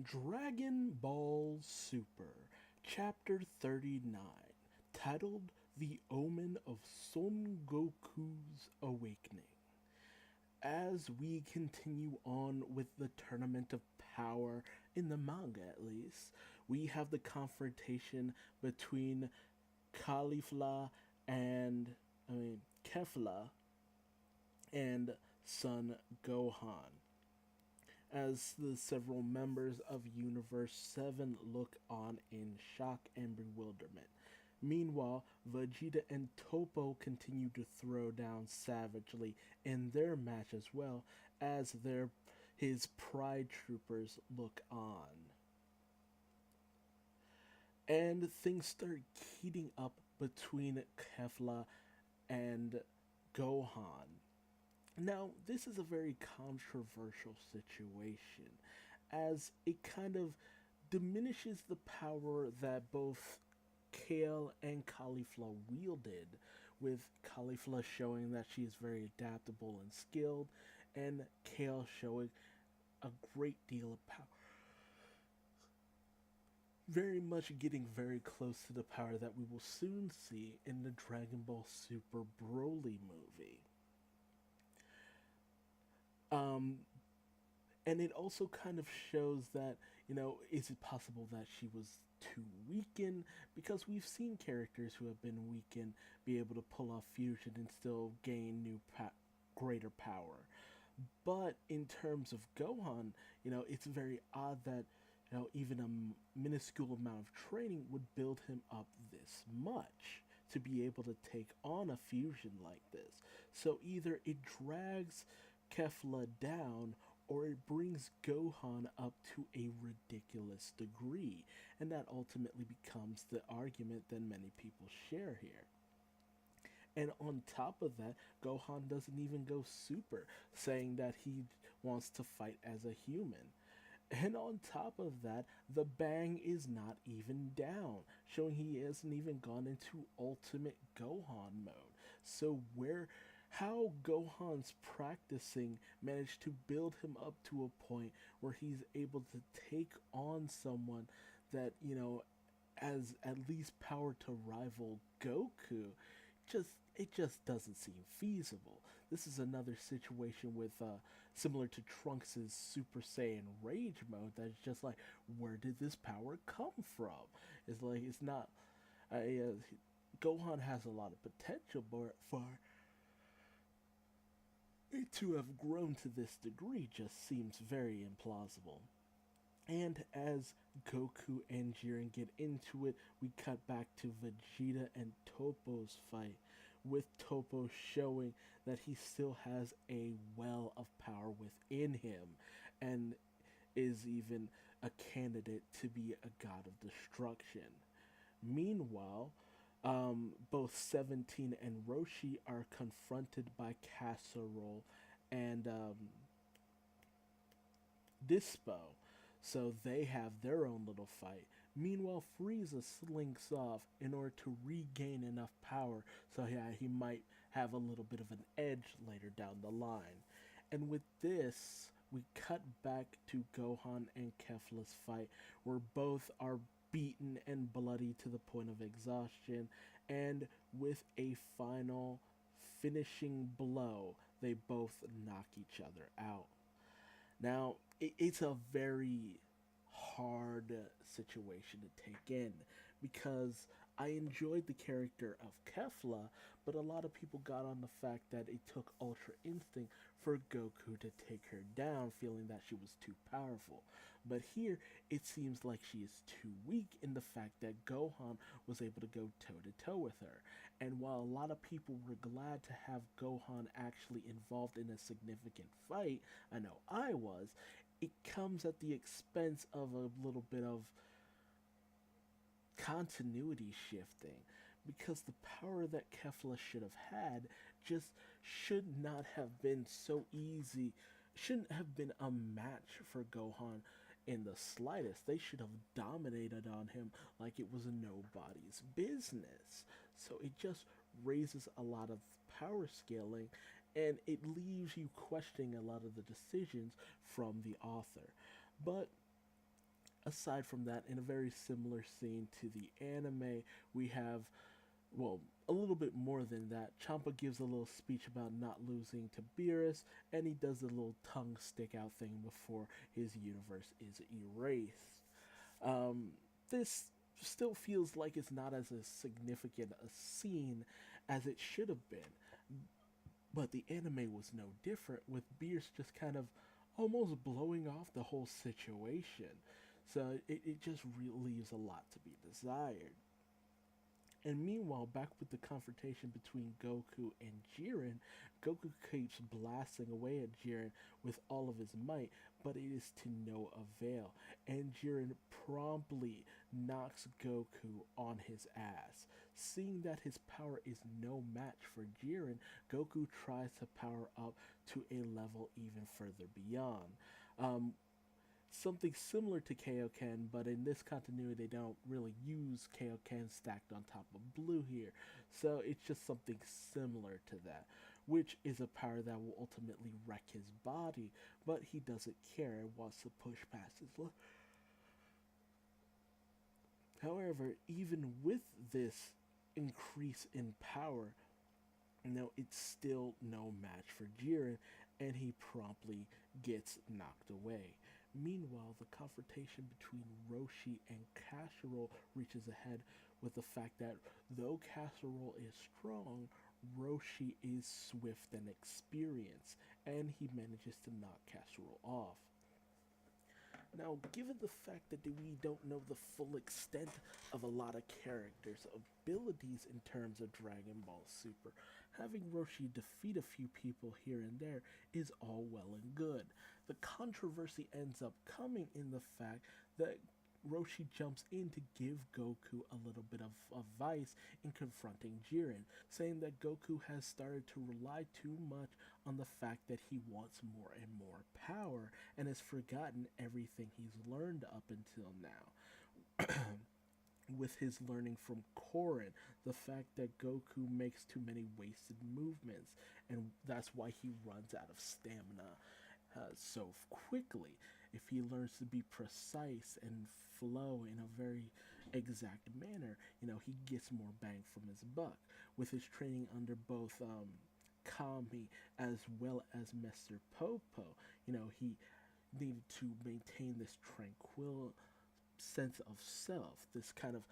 Dragon Ball Super, Chapter 39, titled The Omen of Son Goku's Awakening. As we continue on with the Tournament of Power, in the manga at least, we have the confrontation between Caulifla and, Kefla and Son Gohan as the several members of Universe 7 look on in shock and bewilderment. Meanwhile, Vegeta and Topo continue to throw down savagely in their match as well as his pride troopers look on. And things start heating up between Kefla and Gohan. Now, this is a very controversial situation, as it kind of diminishes the power that both Kale and Caulifla wielded, with Caulifla showing that she is very adaptable and skilled, and Kale showing a great deal of power. Very much getting very close to the power that we will soon see in the Dragon Ball Super Broly movie. Um, and it also kind of shows that, is it possible that she was too weakened? Because we've seen characters who have been weakened be able to pull off fusion and still gain greater power. But in terms of Gohan, it's very odd that, even a minuscule amount of training would build him up this much to be able to take on a fusion like this. So either it drags Kefla down or it brings Gohan up to a ridiculous degree, and that ultimately becomes the argument that many people share here. And on top of that, Gohan doesn't even go super, saying that he wants to fight as a human. And on top of that, the bang is not even down, showing he hasn't even gone into ultimate Gohan mode. So how Gohan's practicing managed to build him up to a point where he's able to take on someone that, has at least power to rival Goku, it just doesn't seem feasible. This is another situation with similar to Trunks' Super Saiyan Rage mode that's just like, where did this power come from? It's like it's not. Gohan has a lot of potential, but for it to have grown to this degree just seems very implausible. And as Goku and Jiren get into it, we cut back to Vegeta and Topo's fight, with Topo showing that he still has a well of power within him and is even a candidate to be a god of destruction. Meanwhile, both 17 and Roshi are confronted by Casserole and Dispo, so they have their own little fight. Meanwhile, Frieza slinks off in order to regain enough power so yeah, he might have a little bit of an edge later down the line. And with this, we cut back to Gohan and Kefla's fight, where both are beaten and bloody to the point of exhaustion, and with a final finishing blow, they both knock each other out. Now, it's a very hard situation to take in because I enjoyed the character of Kefla, but a lot of people got on the fact that it took Ultra Instinct for Goku to take her down, feeling that she was too powerful. But here, it seems like she is too weak in the fact that Gohan was able to go toe to toe with her. And while a lot of people were glad to have Gohan actually involved in a significant fight, I know I was, it comes at the expense of a little bit of continuity shifting, because the power that Kefla should have had just should not have been so easy, shouldn't have been a match for Gohan in the slightest. They should have dominated on him like it was nobody's business. So it just raises a lot of power scaling, and it leaves you questioning a lot of the decisions from the author. But Aside from that, in a very similar scene to the anime, we have, well, a little bit more than that. Champa gives a little speech about not losing to Beerus, and he does a little tongue stick out thing before his universe is erased. Um, this still feels like it's not as a significant a scene as it should have been, but the anime was no different, with Beerus just kind of almost blowing off the whole situation. So it just leaves a lot to be desired. And meanwhile, back with the confrontation between Goku and Jiren, Goku keeps blasting away at Jiren with all of his might, but it is to no avail. And Jiren promptly knocks Goku on his ass. Seeing that his power is no match for Jiren, Goku tries to power up to a level even further beyond. Um, Something similar to Kaioken, but in this continuity they don't really use Kaioken stacked on top of blue here. So it's just something similar to that, which is a power that will ultimately wreck his body, but he doesn't care and wants to push past his However, even with this increase in power, it's still no match for Jiren, and he promptly gets knocked away. Meanwhile, the confrontation between Roshi and Casserole reaches a head with the fact that though Casserole is strong, Roshi is swift and experienced, and he manages to knock Casserole off. Now, given the fact that we don't know the full extent of a lot of characters' abilities in terms of Dragon Ball Super, having Roshi defeat a few people here and there is all well and good. The controversy ends up coming in the fact that Roshi jumps in to give Goku a little bit of advice in confronting Jiren, saying that Goku has started to rely too much on the fact that he wants more and more power and has forgotten everything he's learned up until now. With his learning from Korin, the fact that Goku makes too many wasted movements, and that's why he runs out of stamina so quickly. If he learns to be precise and flow in a very exact manner, he gets more bang from his buck. With his training under both Kami as well as Mr. Popo, he needed to maintain this tranquil sense of self, this kind of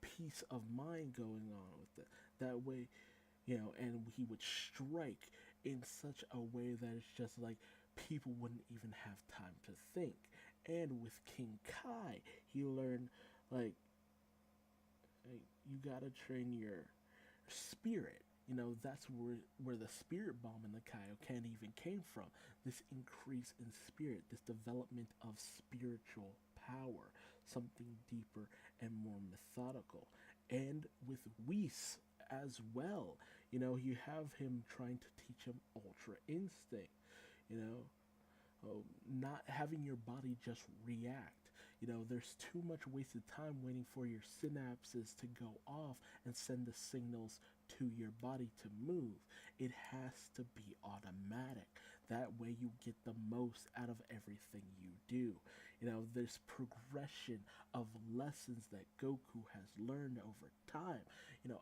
peace of mind going on with it. That way, and he would strike in such a way that it's just like people wouldn't even have time to think. And with King Kai, he learned like you gotta train your spirit. That's where the spirit bomb in the Kaioken even came from. This increase in spirit, this development of spiritual power, something deeper and more methodical. And with Whis as well, you have him trying to teach him Ultra Instinct, you know, not having your body just react. There's too much wasted time waiting for your synapses to go off and send the signals to your body to move. It has to be automatic. That way you get the most out of everything you do. There's progression of lessons that Goku has learned over time.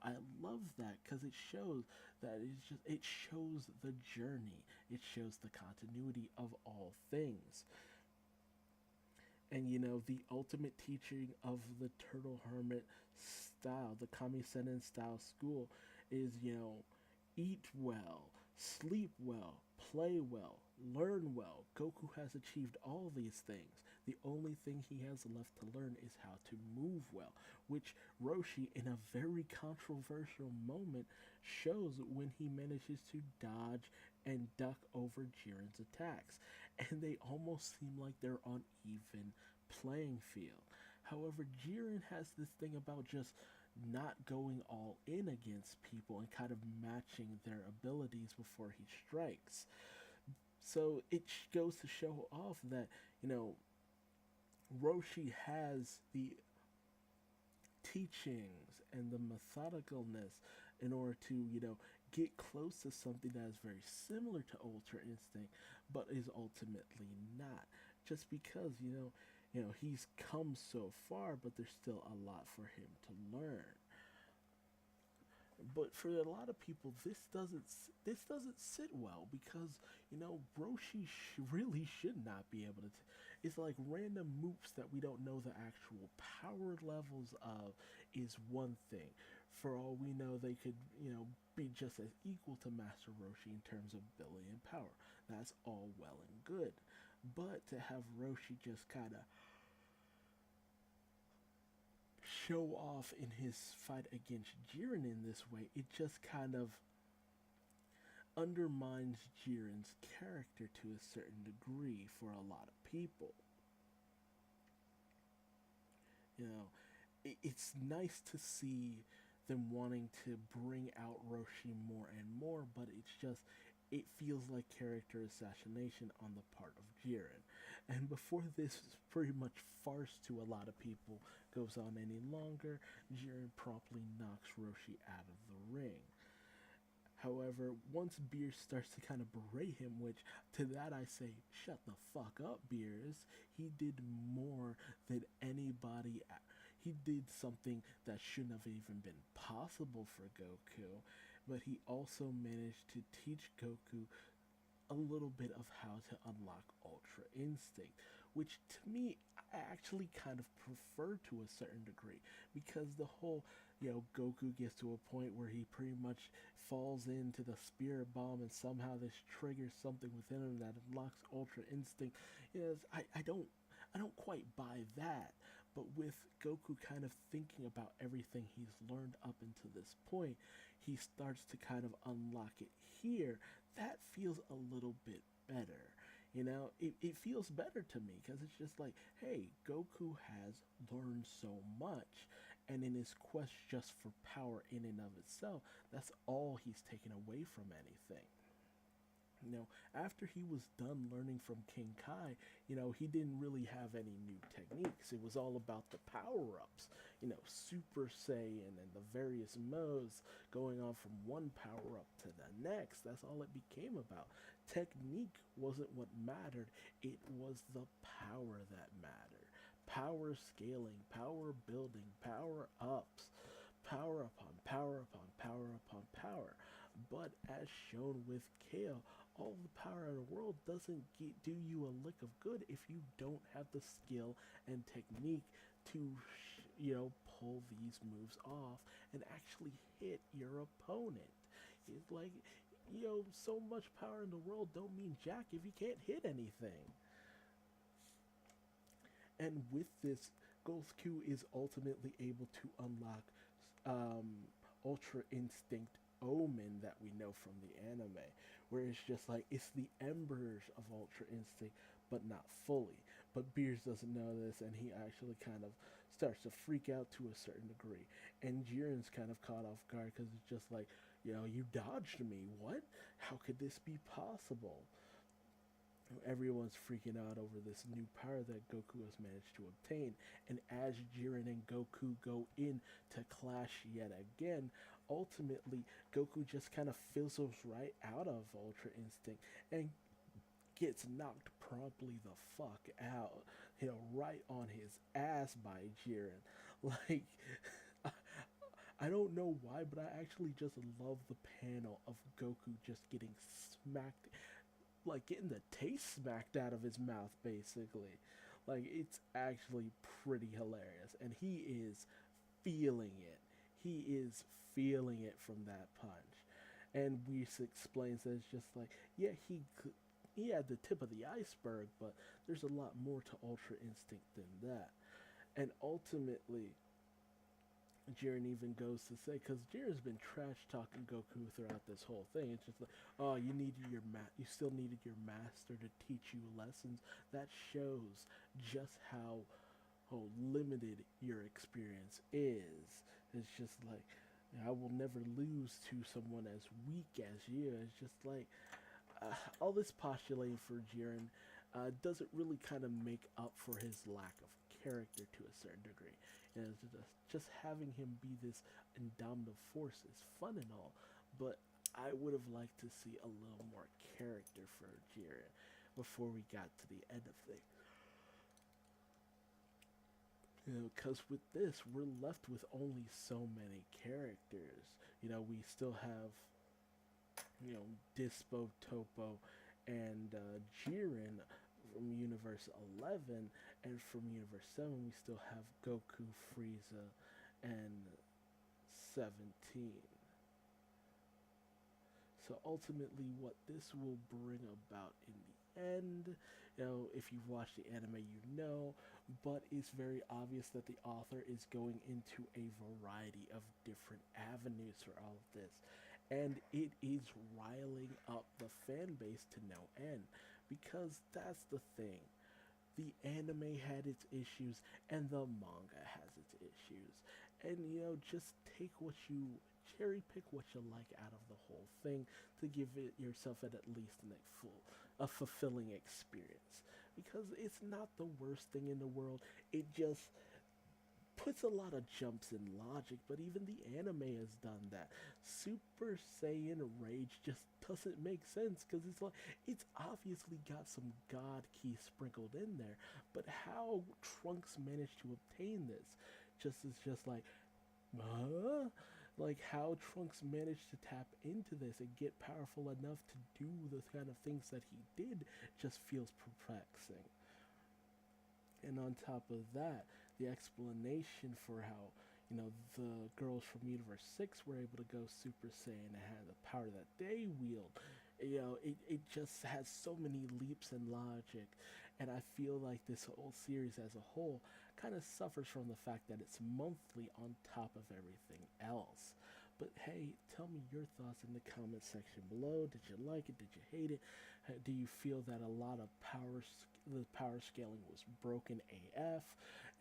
I love that because it shows that it shows the journey. It shows the continuity of all things. And the ultimate teaching of the Turtle Hermit style, the Kami Sennin style school, is eat well, sleep well, play well, learn well. Goku has achieved all these things. The only thing he has left to learn is how to move well, which Roshi, in a very controversial moment, shows when he manages to dodge and duck over Jiren's attacks, and they almost seem like they're on even playing field. However, Jiren has this thing about just not going all in against people and kind of matching their abilities before he strikes. So it goes to show off that, Roshi has the teachings and the methodicalness in order to, get close to something that is very similar to Ultra Instinct, but is ultimately not. Just because, he's come so far, but there's still a lot for him to learn. But for a lot of people, this doesn't sit well because Roshi really should not be able to. It's like random moops that we don't know the actual power levels of is one thing. For all we know, they could be just as equal to Master Roshi in terms of ability and power. That's all well and good, but to have Roshi just kind of show off in his fight against Jiren in this way, it just kind of undermines Jiren's character to a certain degree for a lot of people. You know, it's nice to see them wanting to bring out Roshi more and more, but it feels like character assassination on the part of Jiren. And before this pretty much farce to a lot of people goes on any longer, Jiren promptly knocks Roshi out of the ring. However, once Beers starts to kind of berate him, which to that I say, shut the fuck up, Beers. He did more than anybody. He did something that shouldn't have even been possible for Goku, but he also managed to teach Goku a little bit of how to unlock Ultra Instinct, which to me I actually kind of prefer to a certain degree because the whole Goku gets to a point where he pretty much falls into the Spirit Bomb and somehow this triggers something within him that unlocks Ultra Instinct. Is I don't quite buy that. But with Goku kind of thinking about everything he's learned up until this point, he starts to kind of unlock it here. That feels a little bit better. It feels better to me because it's just like, hey, Goku has learned so much, and in his quest just for power in and of itself, that's all he's taken away from anything. After he was done learning from King Kai, he didn't really have any new techniques. It was all about the power ups, Super Saiyan and the various modes going on from one power up to the next. That's all it became about. Technique wasn't what mattered, it was the power that mattered. Power scaling, power building, power ups, power upon power upon power upon power. But as shown with Kale, all the power in the world doesn't do you a lick of good if you don't have the skill and technique to, pull these moves off and actually hit your opponent. It's like, so much power in the world don't mean jack if you can't hit anything. And with this, Goku is ultimately able to unlock Ultra Instinct Omen that we know from the anime, where it's just like it's the embers of Ultra Instinct, but not fully. But Beers doesn't know this, and he actually kind of starts to freak out to a certain degree. And Jiren's kind of caught off guard because it's just like, you dodged me. What? How could this be possible? Everyone's freaking out over this new power that Goku has managed to obtain. And as Jiren and Goku go in to clash yet again, ultimately Goku just kind of fizzles right out of Ultra Instinct and gets knocked promptly the fuck out, right on his ass by Jiren. Like, I don't know why, but I actually just love the panel of Goku just getting smacked, like getting the taste smacked out of his mouth, basically. Like, it's actually pretty hilarious, and he is feeling it. He is feeling it from that punch. And Whis explains that it's just like, yeah, he had the tip of the iceberg, but there's a lot more to Ultra Instinct than that. And ultimately, Jiren even goes to say, because Jiren's been trash talking Goku throughout this whole thing. It's just like, oh, you still needed your master to teach you lessons. That shows just how limited your experience is. It's just like, I will never lose to someone as weak as you. It's just like, all this postulating for Jiren doesn't really kind of make up for his lack of character to a certain degree. Just having him be this indomitable force is fun and all, but I would have liked to see a little more character for Jiren before we got to the end of things. Because with this, we're left with only so many characters. We still have, Dispo, Topo, and Jiren from Universe 11, and from Universe 7, we still have Goku, Frieza, and 17. So ultimately, what this will bring about in the end, if you've watched the anime, but it's very obvious that the author is going into a variety of different avenues for all of this. And it is riling up the fan base to no end. Because that's the thing. The anime had its issues, and the manga has its issues. And just take what you cherry pick what you like out of the whole thing to give it yourself at least a fulfilling experience. Because it's not the worst thing in the world. It just puts a lot of jumps in logic, but even the anime has done that. Super Saiyan Rage just doesn't make sense because it's obviously got some God key sprinkled in there, but how Trunks managed to obtain this just like, huh? Like how Trunks managed to tap into this and get powerful enough to do the kind of things that he did just feels perplexing. And on top of that, the explanation for how the girls from Universe 6 were able to go Super Saiyan and had the power that they wield. It just has so many leaps in logic, and I feel like this whole series as a whole kind of suffers from the fact that it's monthly on top of everything else. But hey, tell me your thoughts in the comment section below. Did you like it? Did you hate it? Do you feel that a lot of the power scaling was broken AF?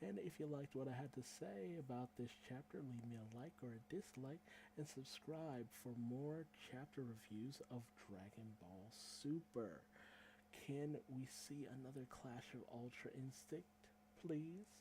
And if you liked what I had to say about this chapter, leave me a like or a dislike, and subscribe for more chapter reviews of Dragon Ball Super. Can we see another Clash of Ultra Instinct, please?